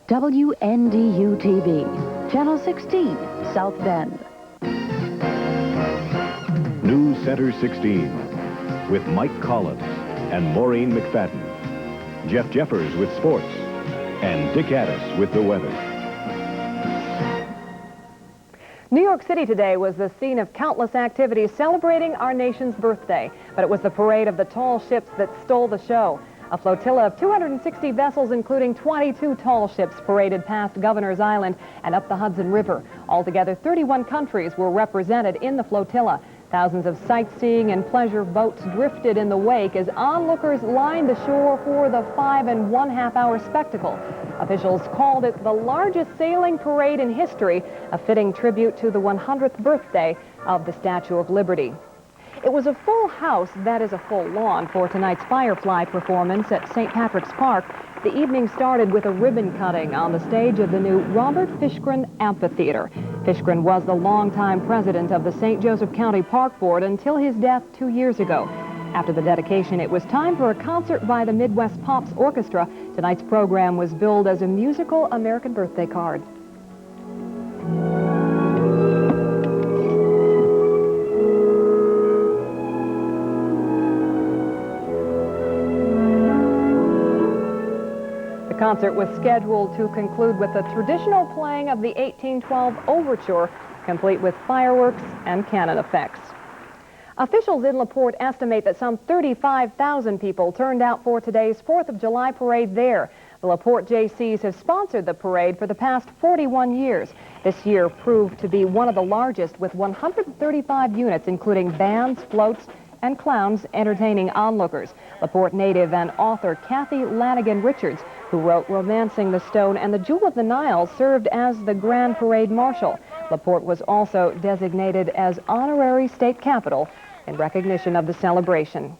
WNDU TV, Channel 16, South Bend. News Center 16 with Mike Collins and Maureen McFadden. Jeff Jeffers with sports and Dick Addis with the weather. New York City today was the scene of countless activities celebrating our nation's birthday, but it was the parade of the tall ships that stole the show. A flotilla of 260 vessels, including 22 tall ships, paraded past Governor's Island and up the Hudson River. Altogether, 31 countries were represented in the flotilla. Thousands of sightseeing and pleasure boats drifted in the wake as onlookers lined the shore for the 5.5-hour spectacle. Officials called it the largest sailing parade in history, a fitting tribute to the 100th birthday of the Statue of Liberty. It was a full house, that is a full lawn, for tonight's Firefly performance at St. Patrick's Park. The evening started with a ribbon cutting on the stage of the new Robert Fishgren Amphitheater. Fishgren was the longtime president of the St. Joseph County Park Board until his death 2 years ago. After the dedication, it was time for a concert by the Midwest Pops Orchestra. Tonight's program was billed as a musical American birthday card. The concert was scheduled to conclude with a traditional playing of the 1812 Overture, complete with fireworks and cannon effects. Officials in LaPorte estimate that some 35,000 people turned out for today's 4th of July parade there. The LaPorte JCs have sponsored the parade for the past 41 years. This year proved to be one of the largest, with 135 units, including bands, floats, and clowns entertaining onlookers. LaPorte native and author Kathy Lanigan Richards, who wrote Romancing the Stone and The Jewel of the Nile, served as the Grand Parade Marshal. LaPorte was also designated as honorary state capital in recognition of the celebration.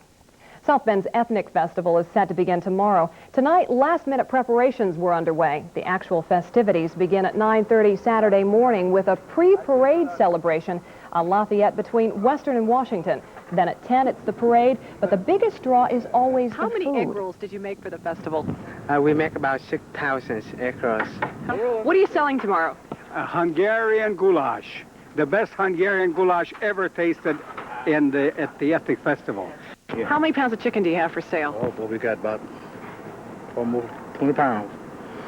South Bend's Ethnic Festival is set to begin tomorrow. Tonight, last-minute preparations were underway. The actual festivities begin at 9:30 Saturday morning with a pre-parade celebration on Lafayette between Western and Washington. Then at 10, it's the parade, but the biggest draw is always How the many food. egg rolls did you make for the festival? We make about 6,000 egg rolls. What are you selling tomorrow? A Hungarian goulash, the best Hungarian goulash ever tasted at the Ethnic Festival. Yeah. How many pounds of chicken do you have for sale? Oh, boy, we got about almost 20 pounds.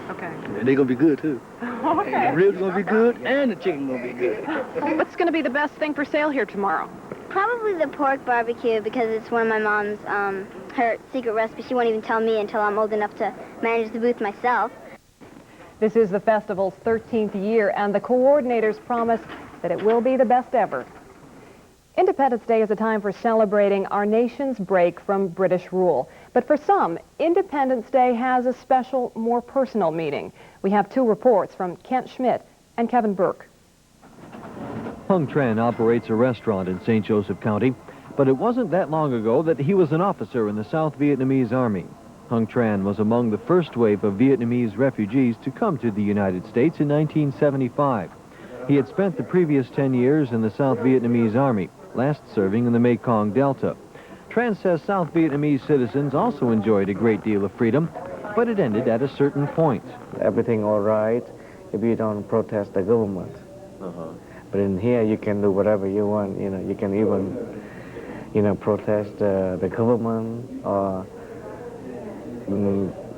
Okay. And they're going to be good, too. Okay. The ribs going to be good, and the chicken going to be good. What's going to be the best thing for sale here tomorrow? Probably the pork barbecue, because it's one of my mom's, her secret recipe. She won't even tell me until I'm old enough to manage the booth myself. This is the festival's 13th year, and the coordinators promise that it will be the best ever. Independence Day is a time for celebrating our nation's break from British rule. But for some, Independence Day has a special, more personal meaning. We have two reports from Kent Schmidt and Kevin Burke. Hung Tran operates a restaurant in St. Joseph County, but it wasn't that long ago that he was an officer in the South Vietnamese Army. Hung Tran was among the first wave of Vietnamese refugees to come to the United States in 1975. He had spent the previous 10 years in the South Vietnamese Army, last serving in the Mekong Delta. Tran says South Vietnamese citizens also enjoyed a great deal of freedom, but it ended at a certain point. Everything all right if you don't protest the government. But in here you can do whatever you want. You know, you can even, protest the government or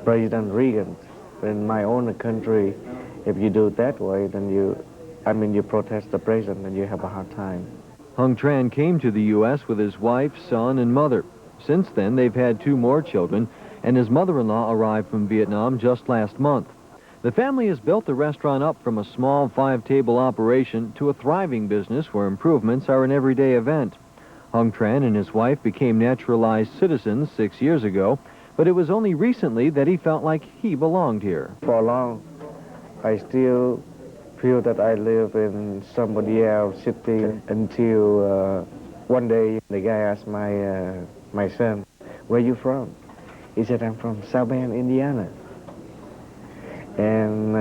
President Reagan. But in my own country, if you do it that way, then you protest the president and you have a hard time. Hung Tran came to the U.S. with his wife, son, and mother. Since then, they've had 2 more children, and his mother-in-law arrived from Vietnam just last month. The family has built the restaurant up from a small 5-table operation to a thriving business where improvements are an everyday event. Hung Tran and his wife became naturalized citizens 6 years ago, but it was only recently that he felt like he belonged here. For long, I still feel that I live in somebody else's city until one day the guy asked my son, "Where you from?" He said, "I'm from South Bend, Indiana." And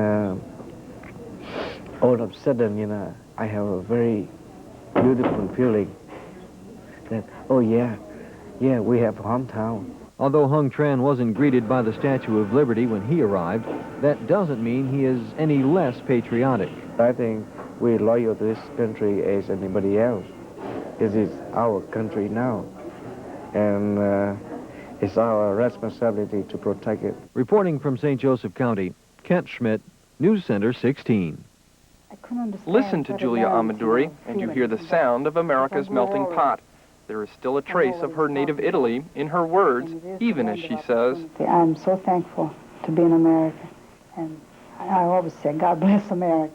all of a sudden, I have a very beautiful feeling that, oh yeah, we have hometown. Although Hung Tran wasn't greeted by the Statue of Liberty when he arrived, that doesn't mean he is any less patriotic. I think we're loyal to this country as anybody else. It is our country now, and it's our responsibility to protect it. Reporting from St. Joseph County, Kent Schmidt, News Center 16. Listen to Julia Amaduri, and you hear the sound of America's melting pot. There is still a trace of her native Italy in her words, even as she says, I'm so thankful to be in America, and I always say, God bless America.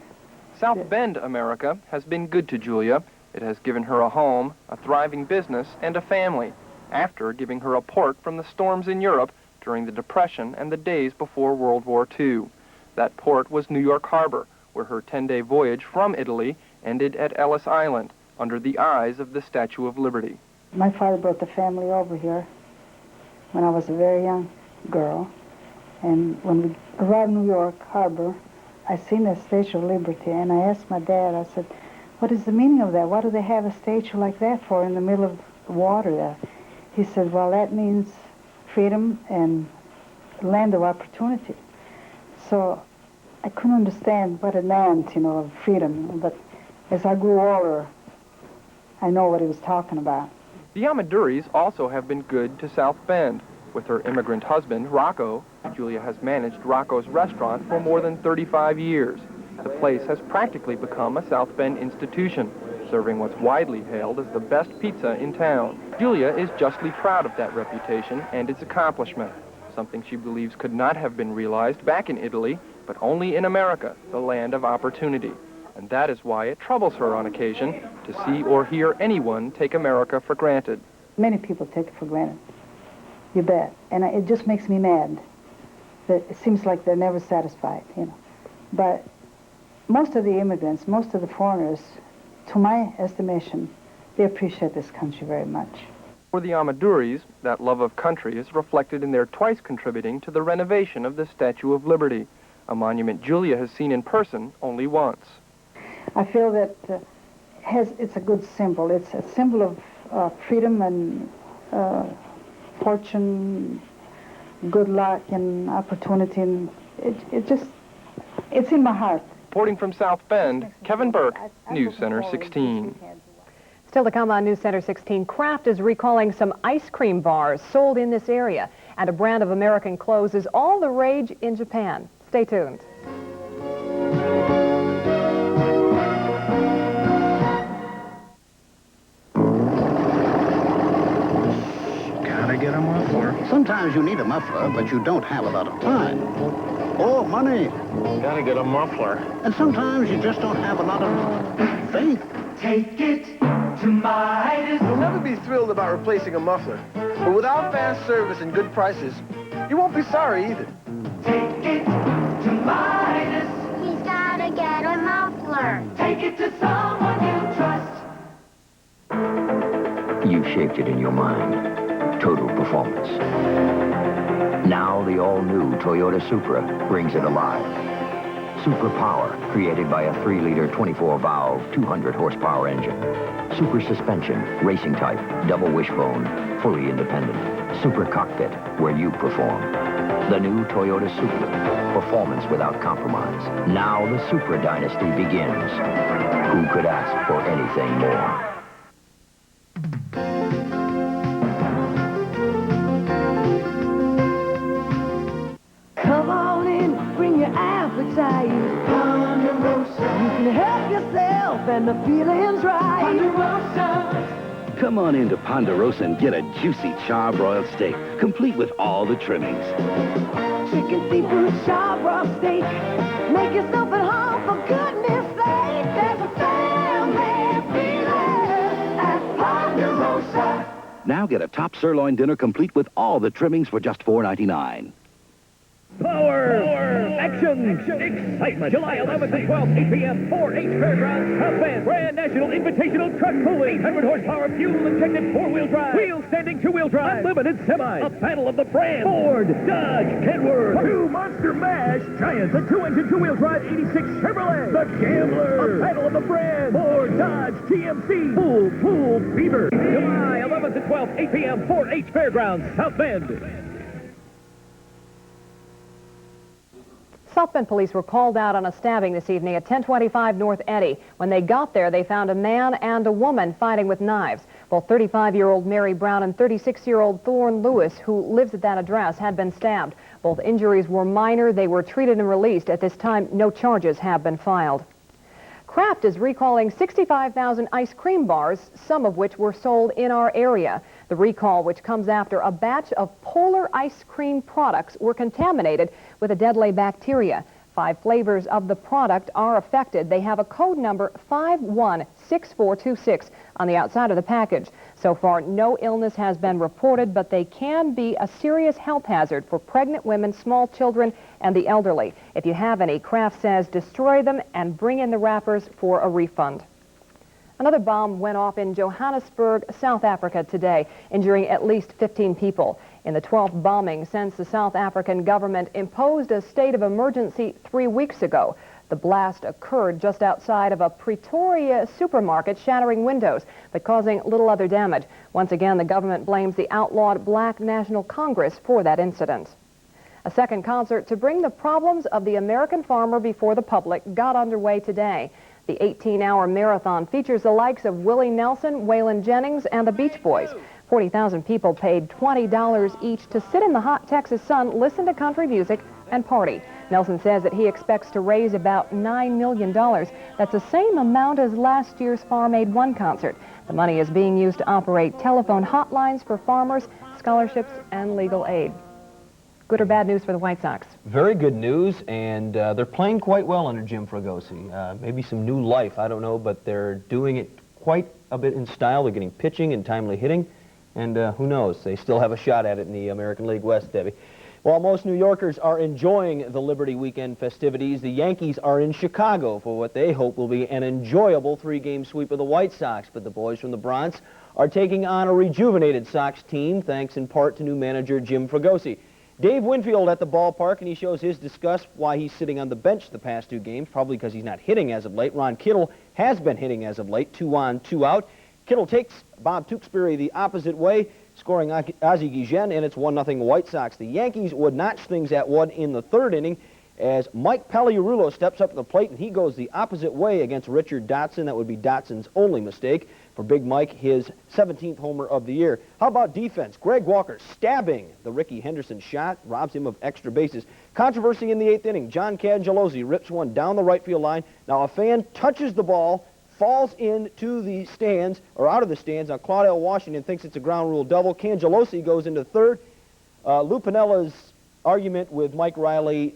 South Bend, America, has been good to Julia. It has given her a home, a thriving business, and a family, after giving her a port from the storms in Europe during the Depression and the days before World War II. That port was New York Harbor, where her 10-day voyage from Italy ended at Ellis Island, under the eyes of the Statue of Liberty. My father brought the family over here when I was a very young girl, and when we arrived in New York Harbor, I seen the Statue of Liberty, and I asked my dad, I said, what is the meaning of that? Why do they have a statue like that for in the middle of the water there? He said, well, that means freedom and land of opportunity. So I couldn't understand what it meant, you know, of freedom, but as I grew older, I know what he was talking about. The Amaduris also have been good to South Bend. With her immigrant husband, Rocco, Julia has managed Rocco's restaurant for more than 35 years. The place has practically become a South Bend institution, serving what's widely hailed as the best pizza in town. Julia is justly proud of that reputation and its accomplishment, something she believes could not have been realized back in Italy, but only in America, the land of opportunity. And that is why it troubles her on occasion to see or hear anyone take America for granted. Many people take it for granted. You bet. And it just makes me mad. That it seems like they're never satisfied, you know. But most of the immigrants, most of the foreigners, to my estimation, they appreciate this country very much. For the Amaduris, that love of country is reflected in their twice contributing to the renovation of the Statue of Liberty, a monument Julia has seen in person only once. I feel that it's a good symbol. It's a symbol of freedom and fortune, good luck and opportunity. And it's in my heart. Reporting from South Bend, Kevin Burke, News Center 16. Still to come on News Center 16, Kraft is recalling some ice cream bars sold in this area, and a brand of American clothes is all the rage in Japan. Stay tuned. Gotta get a muffler. Sometimes you need a muffler, but you don't have a lot of time. Or money. Gotta get a muffler. And sometimes you just don't have a lot of faith. Take it to Midas. You'll never be thrilled about replacing a muffler. But without fast service and good prices, you won't be sorry either. Take it to Midas. He's gotta get a muffler. Take it to someone you trust. You shaped it in your mind. Total performance. Now the all-new Toyota Supra brings it alive. Super Power, created by a 3-liter, 24-valve, 200-horsepower engine. Super Suspension, racing type, double wishbone, fully independent. Super Cockpit, where you perform. The new Toyota Supra, performance without compromise. Now the Supra dynasty begins. Who could ask for anything more? Come on in, bring your appetite. Ponderosa. You can help yourself and the feeling's right. Ponderosa. Come on into Ponderosa and get a juicy charbroiled steak, complete with all the trimmings. Chicken, seafood, charbroiled steak. Make yourself at home, for goodness sake. There's a family feeling at Ponderosa. Now get a top sirloin dinner complete with all the trimmings for just $4.99. Power! Action! Excitement! July 11th and 12th, 8 p.m., 4H Fairgrounds, South Bend. Grand National Invitational Truck Pulling. 800 horsepower, fuel-injected four-wheel drive. Wheel-standing two-wheel drive. Unlimited semi. A battle of the brands. Ford, Dodge, Kenworth. Two Monster Mash Giants. A two-engine, two-wheel drive, 86 Chevrolet. The Gambler. A battle of the brands. Ford, Dodge, GMC. Pool, Beaver. July 11th and 12th, 8 p.m., 4H Fairgrounds, South Bend. South Bend police were called out on a stabbing this evening at 1025 North Eddy. When they got there, they found a man and a woman fighting with knives. Both 35-year-old Mary Brown and 36-year-old Thorne Lewis, who lives at that address, had been stabbed. Both injuries were minor. They were treated and released. At this time, no charges have been filed. Kraft is recalling 65,000 ice cream bars, some of which were sold in our area. The recall, which comes after a batch of Polar ice cream products were contaminated with a deadly bacteria. 5 flavors of the product are affected. They have a code number 516426 on the outside of the package. So far, no illness has been reported, but they can be a serious health hazard for pregnant women, small children, and the elderly. If you have any, Kraft says destroy them and bring in the wrappers for a refund. Another bomb went off in Johannesburg, South Africa today, injuring at least 15 people. In the 12th bombing since the South African government imposed a state of emergency 3 weeks ago. The blast occurred just outside of a Pretoria supermarket, shattering windows, but causing little other damage. Once again, the government blames the outlawed Black National Congress for that incident. A second concert to bring the problems of the American farmer before the public got underway today. The 18-hour marathon features the likes of Willie Nelson, Waylon Jennings, and the Beach Boys. 40,000 people paid $20 each to sit in the hot Texas sun, listen to country music, and party. Nelson says that he expects to raise about $9 million. That's the same amount as last year's Farm Aid One concert. The money is being used to operate telephone hotlines for farmers, scholarships, and legal aid. Good or bad news for the White Sox? Very good news, and they're playing quite well under Jim Fregosi. Maybe some new life, I don't know, but they're doing it quite a bit in style. They're getting pitching and timely hitting, and who knows, they still have a shot at it in the American League West, Debbie. While most New Yorkers are enjoying the Liberty Weekend festivities, the Yankees are in Chicago for what they hope will be an enjoyable 3-game sweep of the White Sox. But the boys from the Bronx are taking on a rejuvenated Sox team, thanks in part to new manager Jim Fregosi. Dave Winfield at the ballpark, and he shows his disgust why he's sitting on the bench the past 2 games, probably because he's not hitting as of late. Ron Kittle has been hitting as of late, 2 on, 2 out. Kittle takes Bob Tewksbury the opposite way, scoring Ozzie Guillen, and it's 1-0 White Sox. The Yankees would notch things at 1 in the 3rd inning as Mike Pagliarulo steps up to the plate, and he goes the opposite way against Richard Dotson. That would be Dotson's only mistake. For Big Mike, his 17th homer of the year. How about defense? Greg Walker stabbing the Ricky Henderson shot, robs him of extra bases. Controversy in the 8th inning. John Cangelosi rips one down the right field line. Now a fan touches the ball, falls into the stands, or out of the stands. Now Claudel Washington thinks it's a ground rule double. Cangelosi goes into 3rd. Lou Pinella's argument with Mike Riley,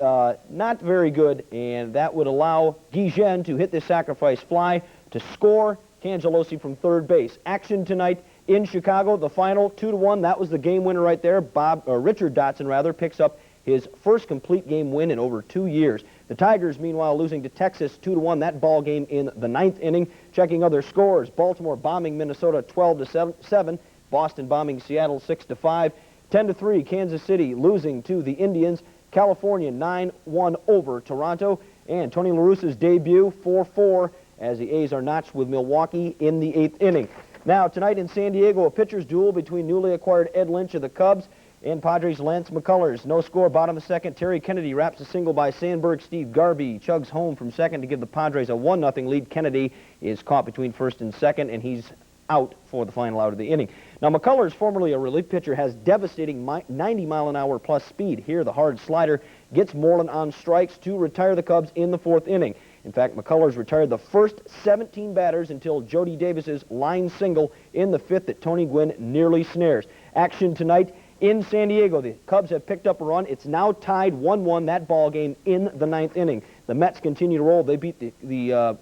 not very good, and that would allow Guillen to hit the sacrifice fly to score. Cangelosi from 3rd base. Action tonight in Chicago. The final 2-1. That was the game winner right there. Richard Dotson picks up his first complete game win in over 2 years. The Tigers, meanwhile, losing to Texas 2-1. That ball game in the 9th inning. Checking other scores: Baltimore bombing Minnesota 12-7. Boston bombing Seattle 6-5. 10-3. Kansas City losing to the Indians. California 9-1 over Toronto. And Tony La Russa's debut 4-4. As the A's are notched with Milwaukee in the 8th inning. Now, tonight in San Diego, a pitcher's duel between newly acquired Ed Lynch of the Cubs and Padres' Lance McCullers. No score, bottom of the 2nd. Terry Kennedy wraps a single by Sandberg. Steve Garvey chugs home from 2nd to give the Padres a 1-0 lead. Kennedy is caught between 1st and 2nd, and he's out for the final out of the inning. Now, McCullers, formerly a relief pitcher, has devastating 90-mile-an-hour plus speed. Here, the hard slider gets Moreland on strikes to retire the Cubs in the 4th inning. In fact, McCullers retired the first 17 batters until Jody Davis's line single in the 5th that Tony Gwynn nearly snares. Action tonight in San Diego. The Cubs have picked up a run. It's now tied 1-1, that ball game in the 9th inning. The Mets continue to roll. They beat the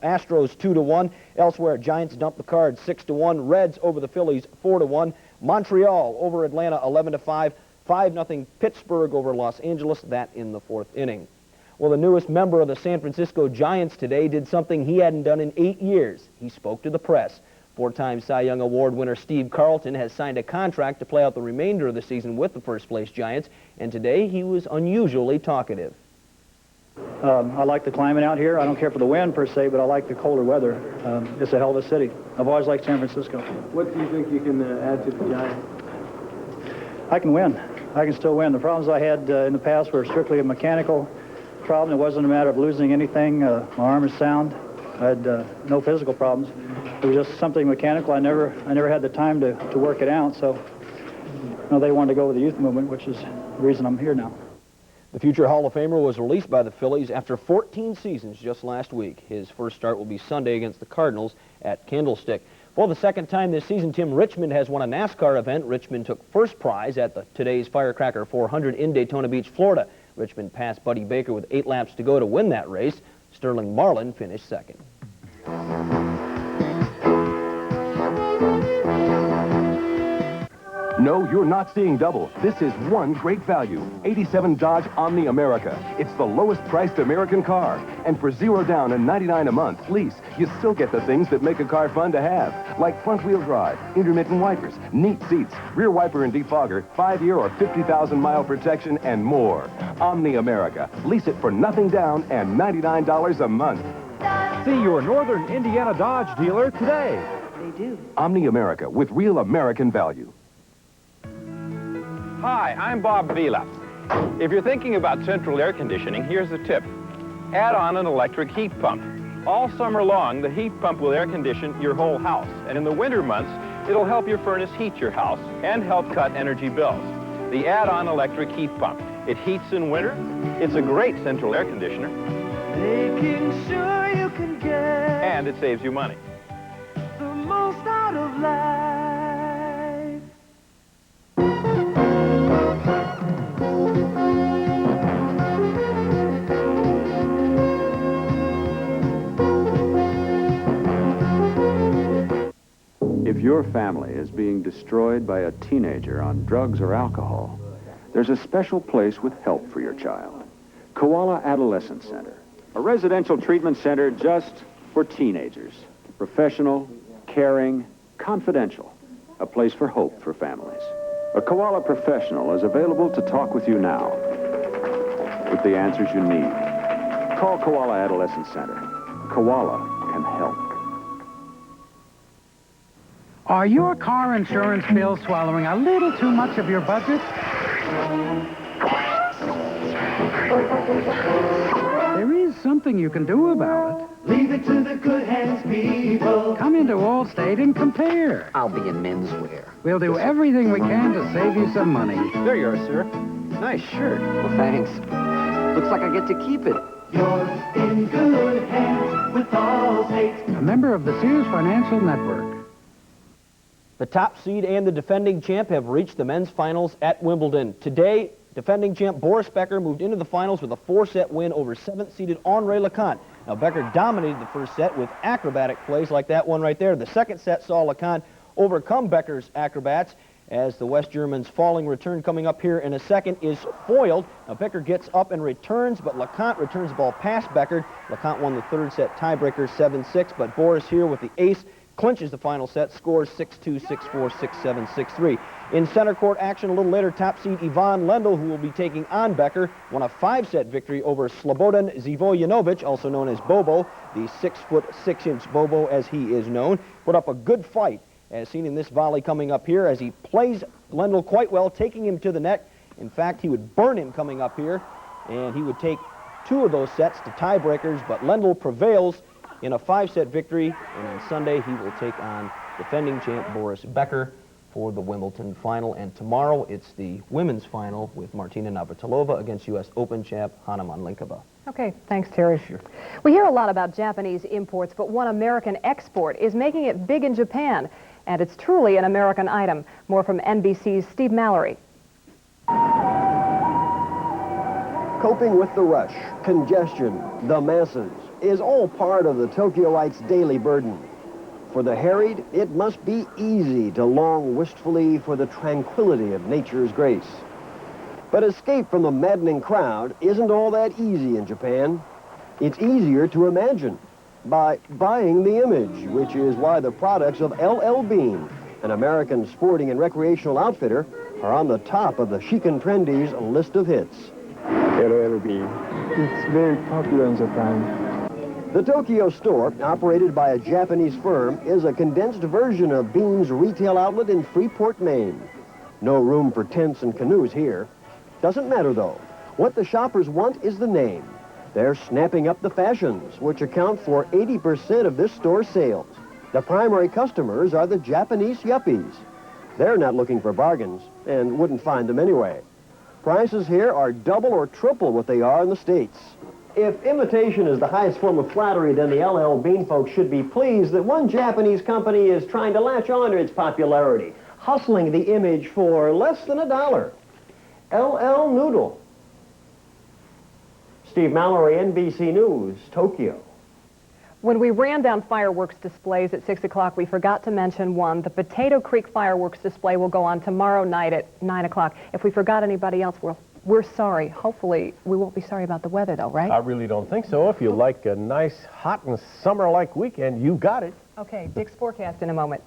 Astros 2-1. Elsewhere, Giants dump the Cards 6-1. Reds over the Phillies 4-1. Montreal over Atlanta 11-5. 5-0 Pittsburgh over Los Angeles, that in the 4th inning. Well, the newest member of the San Francisco Giants today did something he hadn't done in 8 years. He spoke to the press. 4-time Cy Young Award winner Steve Carlton has signed a contract to play out the remainder of the season with the first-place Giants, and today he was unusually talkative. I like the climate out here. I don't care for the wind per se, but I like the colder weather. It's a hell of a city. I've always liked San Francisco. What do you think you can add to the Giants? I can win. I can still win. The problems I had in the past were strictly a mechanical problem. It wasn't a matter of losing anything. My arm is sound. I had no physical problems. It was just something mechanical. I never had the time to work it out. So, they wanted to go with the youth movement, which is the reason I'm here now. The future Hall of Famer was released by the Phillies after 14 seasons just last week. His first start will be Sunday against the Cardinals at Candlestick. For the second time this season, Tim Richmond has won a NASCAR event. Richmond took first prize at today's Firecracker 400 in Daytona Beach, Florida. Richmond passed Buddy Baker with 8 laps to go to win that race. Sterling Marlin finished second. No, you're not seeing double. This is one great value. 87 Dodge Omni America. It's the lowest priced American car. And for $0 down and $99 a month lease, you still get the things that make a car fun to have. Like front-wheel drive, intermittent wipers, neat seats, rear wiper and defogger, 5-year or 50,000-mile protection, and more. Omni America. Lease it for nothing down and $99 a month. See your Northern Indiana Dodge dealer today. They do. Omni America with real American value. Hi, I'm Bob Vila. If you're thinking about central air conditioning, here's a tip. Add on an electric heat pump. All summer long, the heat pump will air condition your whole house. And in the winter months, it'll help your furnace heat your house and help cut energy bills. The add-on electric heat pump. It heats in winter. It's a great central air conditioner. Making sure you can get And it saves you money. the most out of life. If your family is being destroyed by a teenager on drugs or alcohol, there's a special place with help for your child. Koala Adolescent Center, a residential treatment center just for teenagers. Professional, caring, confidential, a place for hope for families. A Koala professional is available to talk with you now with the answers you need. Call Koala Adolescent Center. Koala can help. Are your car insurance bills swallowing a little too much of your budget? There is something you can do about it. Leave it to the good hands, people. Come into Allstate and compare. I'll be in menswear. We'll do everything we can to save you some money. There you are, sir. Nice shirt. Well, thanks. Looks like I get to keep it. You're in good hands with Allstate. A member of the Sears Financial Network. The top seed and the defending champ have reached the men's finals at Wimbledon. Today, defending champ Boris Becker moved into the finals with a 4-set win over 7th-seeded Henri Lecomte. Now, Becker dominated the first set with acrobatic plays like that one right there. The second set saw Lecomte overcome Becker's acrobats as the West German's falling return coming up here in a second is foiled. Now, Becker gets up and returns, but Lecomte returns the ball past Becker. Lecomte won the third set tiebreaker 7-6, but Boris here with the ace clinches the final set, scores 6-2, 6-4, 6-7, 6-3. In center court action a little later, top seed Ivan Lendl, who will be taking on Becker, won a 5-set victory over Slobodan Živojinovic, also known as Bobo, the 6'6" Bobo as he is known. Put up a good fight, as seen in this volley coming up here, as he plays Lendl quite well, taking him to the net. In fact, he would burn him coming up here, and he would take 2 of those sets to tiebreakers, but Lendl prevails in a 5-set victory, and on Sunday he will take on defending champ Boris Becker for the Wimbledon final. And tomorrow it's the women's final with Martina Navratilova against U.S. Open champ Hana Manlinkova. Okay, thanks, Terry. Sure. We hear a lot about Japanese imports, but one American export is making it big in Japan, and it's truly an American item. More from NBC's Steve Mallory. Coping with the rush, congestion, the masses is all part of the Tokyoites' daily burden. For the harried, it must be easy to long wistfully for the tranquility of nature's grace. But escape from the maddening crowd isn't all that easy in Japan. It's easier to imagine by buying the image, which is why the products of LL Bean, an American sporting and recreational outfitter, are on the top of the Chic and Trendy's list of hits. LL Bean. It's very popular in Japan. The Tokyo store, operated by a Japanese firm, is a condensed version of Bean's retail outlet in Freeport, Maine. No room for tents and canoes here. Doesn't matter, though. What the shoppers want is the name. They're snapping up the fashions, which account for 80% of this store's sales. The primary customers are the Japanese yuppies. They're not looking for bargains and wouldn't find them anyway. Prices here are double or triple what they are in the States. If imitation is the highest form of flattery, then the LL Bean folks should be pleased that one Japanese company is trying to latch on to its popularity, hustling the image for less than $1. LL Noodle. Steve Mallory, NBC News, Tokyo. When we ran down fireworks displays at 6 o'clock, we forgot to mention one. The Potato Creek fireworks display will go on tomorrow night at 9 o'clock. If we forgot anybody else, we're sorry. Hopefully, we won't be sorry about the weather, though, right? I really don't think so. If you like a nice, hot and summer-like weekend, you got it. Okay, Dick's forecast in a moment.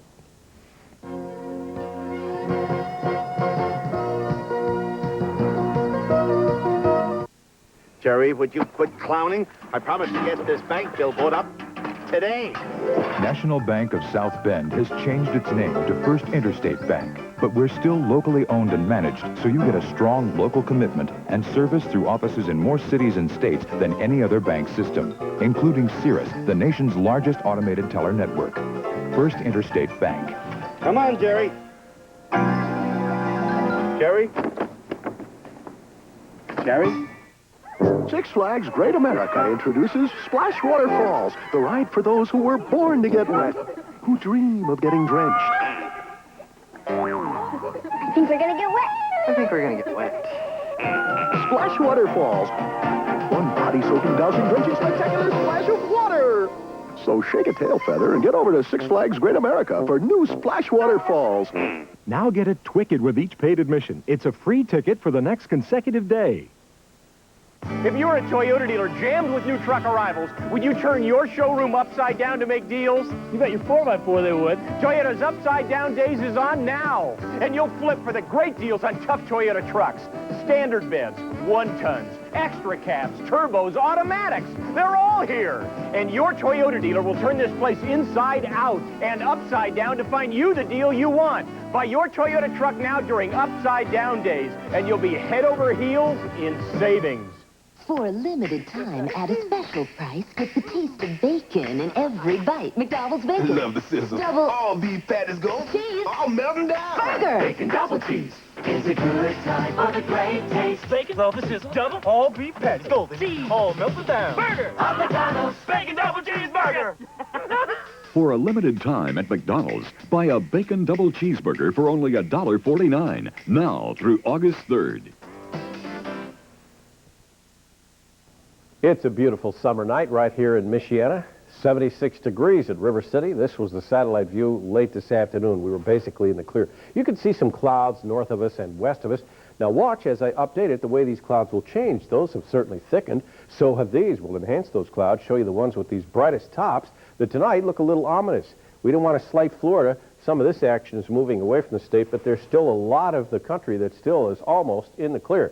Jerry, would you quit clowning? I promised to get this bank billboard up today. National Bank of South Bend has changed its name to First Interstate Bank, but we're still locally owned and managed, so you get a strong local commitment and service through offices in more cities and states than any other bank system, including Cirrus, the nation's largest automated teller network. First Interstate Bank. Come on, Jerry. Jerry? Jerry? Six Flags Great America introduces Splashwater Falls, the ride for those who were born to get wet, who dream of getting drenched. I think we're gonna get wet. I think we're gonna get wet. Splashwater Falls. One body-soaking, dousing, drenching, spectacular splash of water. So shake a tail feather and get over to Six Flags Great America for new Splashwater Falls. Now get it Twicked with each paid admission. It's a free ticket for the next consecutive day. If you were a Toyota dealer jammed with new truck arrivals, would you turn your showroom upside down to make deals? You bet your 4x4 they would. Toyota's Upside Down Days is on now, and you'll flip for the great deals on tough Toyota trucks. Standard beds, 1-tons, extra cabs, turbos, automatics. They're all here. And your Toyota dealer will turn this place inside out and upside down to find you the deal you want. Buy your Toyota truck now during Upside Down Days, and you'll be head over heels in savings. For a limited time, at a special price, get the taste of bacon in every bite. McDonald's bacon. Love the sizzle. Double. All beef patties go. Cheese. All melting down. Burger. Bacon double cheese. Is a good time for the great taste. Bacon, love the sizzle. Double, all beef patties. Golden. Cheese. All melted down. Burger. On McDonald's. Bacon double cheeseburger. For a limited time at McDonald's, buy a bacon double cheeseburger for only $1.49. Now through August 3rd. It's a beautiful summer night right here in Michiana. 76 degrees at River City. This was the satellite view late this afternoon. We were basically in the clear. You can see some clouds north of us and west of us. Now watch as I update it the way these clouds will change. Those have certainly thickened. So have these. We'll enhance those clouds, show you the ones with these brightest tops that tonight look a little ominous. We don't want to slight Florida. Some of this action is moving away from the state, but there's still a lot of the country that still is almost in the clear.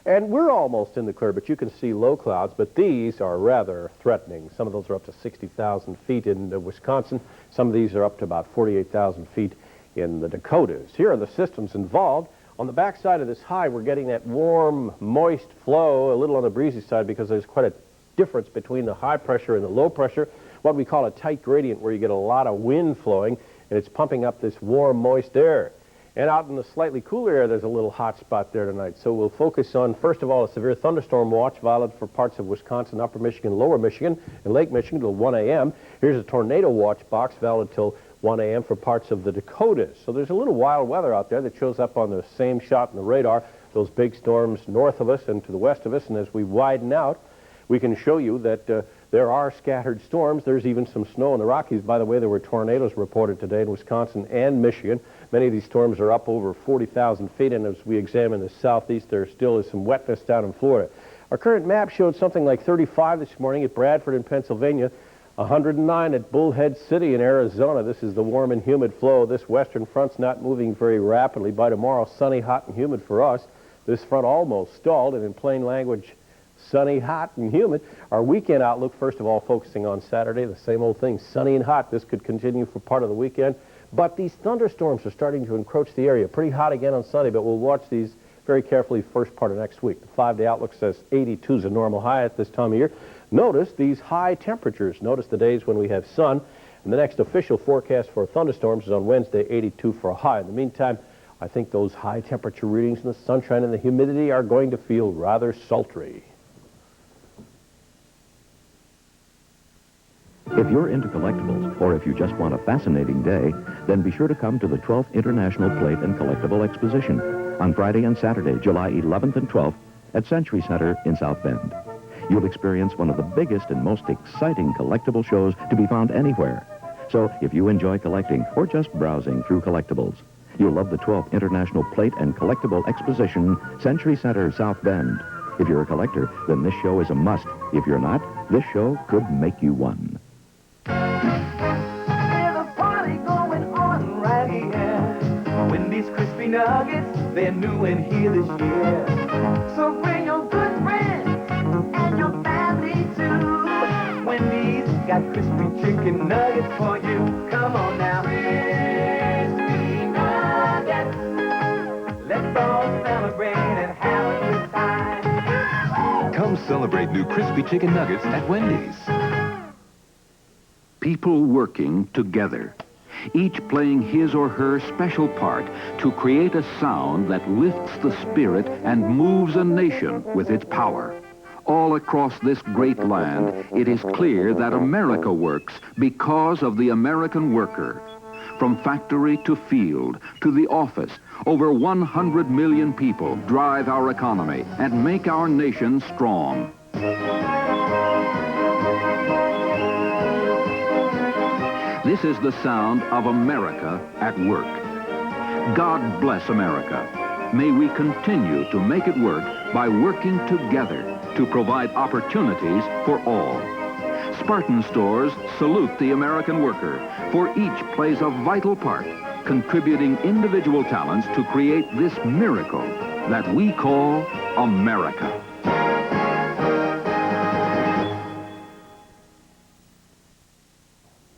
And we're almost in the clear, but you can see low clouds, but these are rather threatening. Some of those are up to 60,000 feet in Wisconsin. Some of these are up to about 48,000 feet in the Dakotas. Here are the systems involved. On the backside of this high, we're getting that warm, moist flow, a little on the breezy side because there's quite a difference between the high pressure and the low pressure, what we call a tight gradient where you get a lot of wind flowing, and it's pumping up this warm, moist air. And out in the slightly cooler air, there's a little hot spot there tonight. So we'll focus on, first of all, a severe thunderstorm watch valid for parts of Wisconsin, Upper Michigan, Lower Michigan, and Lake Michigan till 1 a.m. Here's a tornado watch box valid till 1 a.m. for parts of the Dakotas. So there's a little wild weather out there that shows up on the same shot in the radar, those big storms north of us and to the west of us. And as we widen out, we can show you that There are scattered storms. There's even some snow in the Rockies. By the way, there were tornadoes reported today in Wisconsin and Michigan. Many of these storms are up over 40,000 feet, and as we examine the southeast, there still is some wetness down in Florida. Our current map showed something like 35 this morning at Bradford in Pennsylvania, 109 at Bullhead City in Arizona. This is the warm and humid flow. This western front's not moving very rapidly. By tomorrow, sunny, hot, and humid for us. This front almost stalled, and in plain language, sunny, hot, and humid. Our weekend outlook, first of all, focusing on Saturday, the same old thing, sunny and hot. This could continue for part of the weekend. But these thunderstorms are starting to encroach the area. Pretty hot again on Sunday, but we'll watch these very carefully first part of next week. The 5-day outlook says 82 is a normal high at this time of year. Notice these high temperatures. Notice the days when we have sun. And the next official forecast for thunderstorms is on Wednesday, 82 for a high. In the meantime, I think those high temperature readings and the sunshine and the humidity are going to feel rather sultry. If you're into collectibles, or if you just want a fascinating day, then be sure to come to the 12th International Plate and Collectible Exposition on Friday and Saturday, July 11th and 12th at Century Center in South Bend. You'll experience one of the biggest and most exciting collectible shows to be found anywhere. So if you enjoy collecting or just browsing through collectibles, you'll love the 12th International Plate and Collectible Exposition, Century Center, South Bend. If you're a collector, then this show is a must. If you're not, this show could make you one. There's a party going on right here. Wendy's crispy nuggets, they're new and here this year. So bring your good friends and your family too. Wendy's got crispy chicken nuggets for you. Come on now. Crispy nuggets. Let's all celebrate and have a good time. Come celebrate new crispy chicken nuggets at Wendy's. People working together, each playing his or her special part to create a sound that lifts the spirit and moves a nation with its power. All across this great land, it is clear that America works because of the American worker. From factory to field to the office, over 100 million people drive our economy and make our nation strong. This is the sound of America at work. God bless America. May we continue to make it work by working together to provide opportunities for all. Spartan stores salute the American worker, for each plays a vital part, contributing individual talents to create this miracle that we call America.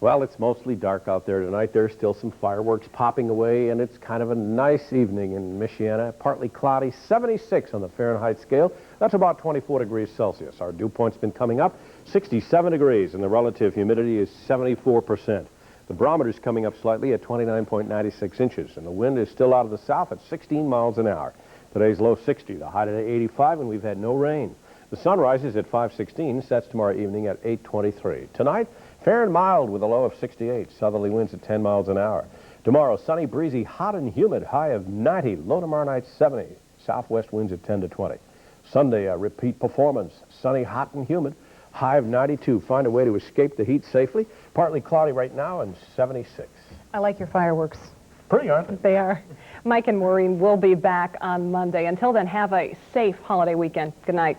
Well, it's mostly dark out there tonight. There's still some fireworks popping away, and it's kind of a nice evening in Michiana. Partly cloudy, 76 on the Fahrenheit scale. That's about 24 degrees Celsius. Our dew point's been coming up, 67 degrees, and the relative humidity is 74%. The barometer's coming up slightly at 29.96 inches, and the wind is still out of the south at 16 miles an hour. Today's low 60, the high today 85, and we've had no rain. The sun rises at 5:16, sets tomorrow evening at 8:23. Tonight, fair and mild with a low of 68. Southerly winds at 10 miles an hour. Tomorrow, sunny, breezy, hot and humid, high of 90. Low tomorrow night, 70. Southwest winds at 10 to 20. Sunday, a repeat performance. Sunny, hot and humid, high of 92. Find a way to escape the heat safely. Partly cloudy right now and 76. I like your fireworks. Pretty, aren't they? They are. Mike and Maureen will be back on Monday. Until then, have a safe holiday weekend. Good night.